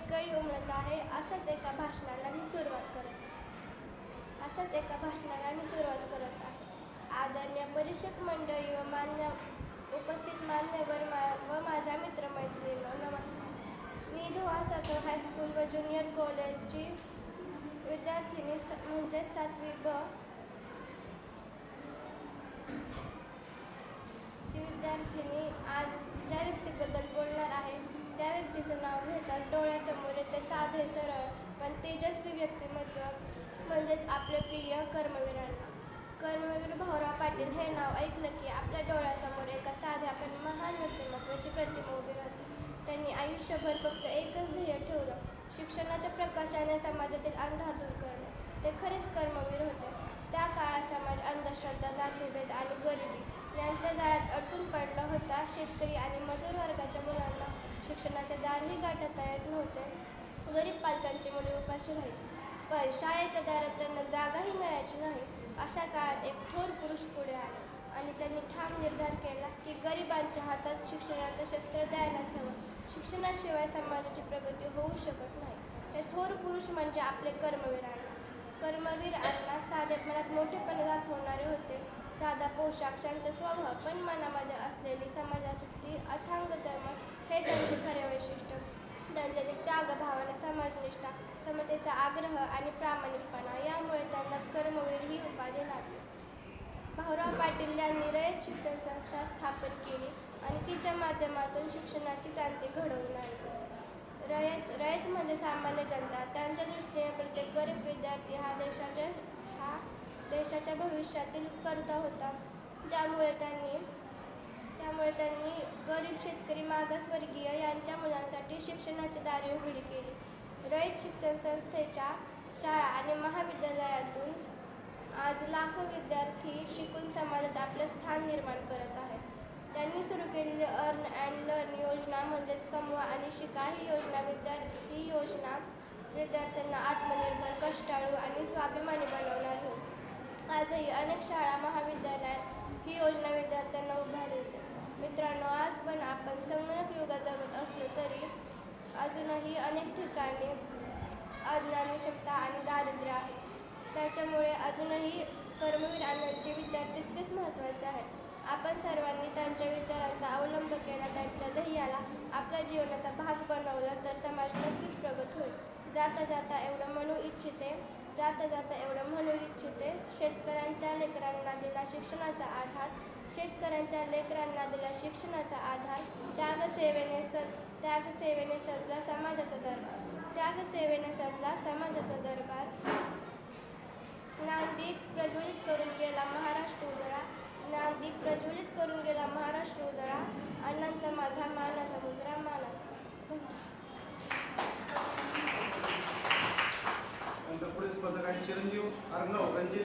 कळी उमलत आहे. अशाच एका भाषणाला मी सुरुवात करत आहे. आदरणीय परीक्षक मंडळी व उपस्थित मान्यवर व माझ्या मित्रमैत्रिणींनो, नमस्कार. मी धुळा साखर हायस्कूल व ज्युनियर कॉलेजची विद्यार्थिनी म्हणजे 7वी ब ची विद्यार्थिनी आज ज्या व्यक्तीबद्दल बोलणार आहे त्या व्यक्तीचं नाव घेताच डोळ्यासमोर येते साधे सरळ पण तेजस्वी व्यक्तिमत्व म्हणजेच आपले प्रिय कर्मवीरांना. कर्मवीर भाऊराव पाटील हे नाव ऐकलं की आपल्या डोळ्यासमोर एका साध्या पण महान व्यक्तिमत्वाची प्रतिमा उभी राहते. त्यांनी आयुष्यभर फक्त एकच ध्येय ठेवलं, शिक्षणाच्या प्रकाशाने समाजातील अंधार दूर करणे. ते खरेच कर्मवीर होते. त्या काळात समाज अंधश्रद्धा, जातीभेद आणि गरिबी यांच्या जाळ्यात अडकून पडला होता. शेतकरी आणि मजूर वर्गाच्या मुलांना शिक्षणाचे दारही गाठता येत नव्हते. गरीब पालकांची मुले उपाशी राहायची, पण शाळेच्या दारात त्यांना जागाही मिळायची नाही. अशा काळात एक थोर पुरुष पुढे आले आणि त्यांनी ठाम निर्धार केला की गरिबांच्या हातात शिक्षणाचं शस्त्र द्यायलाच हवं. शिक्षणाशिवाय समाजाची प्रगती होऊ शकत नाही. हे थोर पुरुष म्हणजे आपले कर्मवीर अण्णा. कर्मवीर अण्णा साधेपणात मोठेपणा दाखवणारे होते. साधा पोशाख, शांत स्वभाव, पण मनामध्ये असलेली समाजासाठी अथांग धर्म हे त्यांचे खरे वैशिष्ट्य. त्यांच्यातील त्यागभावना, समाजनिष्ठा, समतेचा आग्रह आणि प्रामाणिकपणा यामुळे त्यांना कर्मवीर ही उपाधी लागली. भाऊराव पाटील यांनी रयत शिक्षण संस्था स्थापन केली आणि तिच्या माध्यमातून शिक्षणाची क्रांती घडवून आणली. रयत म्हणजे सामान्य जनता. त्यांच्या दृष्टीने प्रत्येक गरीब विद्यार्थी हा देशाच्या भविष्यातील कर्ता होता. त्यामुळे त्यांनी गरीब, शेतकरी, मागासवर्गीय यांच्या मुलांसाठी शिक्षणाची दारे उघडी केली. रयत शिक्षण संस्थेच्या शाळा आणि महाविद्यालयातून आज लाखो विद्यार्थी शिकून समाजात आपले स्थान निर्माण करत आहेत. त्यांनी सुरू केलेली अर्न अँड लर्न योजना म्हणजेच कमवा आणि शिका ही योजना विद्यार्थ्यांना आत्मनिर्भर, कष्टाळू आणि स्वाभिमानी बनवणारी होती. आजही अनेक शाळा, महाविद्यालयात ही योजना विद्यार्थ्यांना उभारी देते. मित्रांनो, आज पण आपण संगणक युगात जगत असलो तरी अजूनही अनेक ठिकाणी अज्ञान, विषमता आणि दारिद्र्य आहे. त्याच्यामुळे अजूनही कर्मवीर अण्णांचे विचार तितकेच महत्त्वाचे आहेत. आपण सर्वांनी त्यांच्या विचारांचा अवलंब केला, त्यांच्या ध्येयाला आपल्या जीवनाचा भाग बनवला तर समाज नक्कीच प्रगत होईल. जाता जाता एवढं म्हणू इच्छिते, शेतकऱ्यांच्या लेकरांना दिला शिक्षणाचा आधार, त्यागसेवेने सजला समाजाचा दरबार, ज्ञानदीप प्रज्वलित करून गेला महाराष्ट्र उजळा, अण्णांचा माझा मानाचा मुजरा, पुढील स्पर्धक आहे चिरंजीव अर्णव रणजित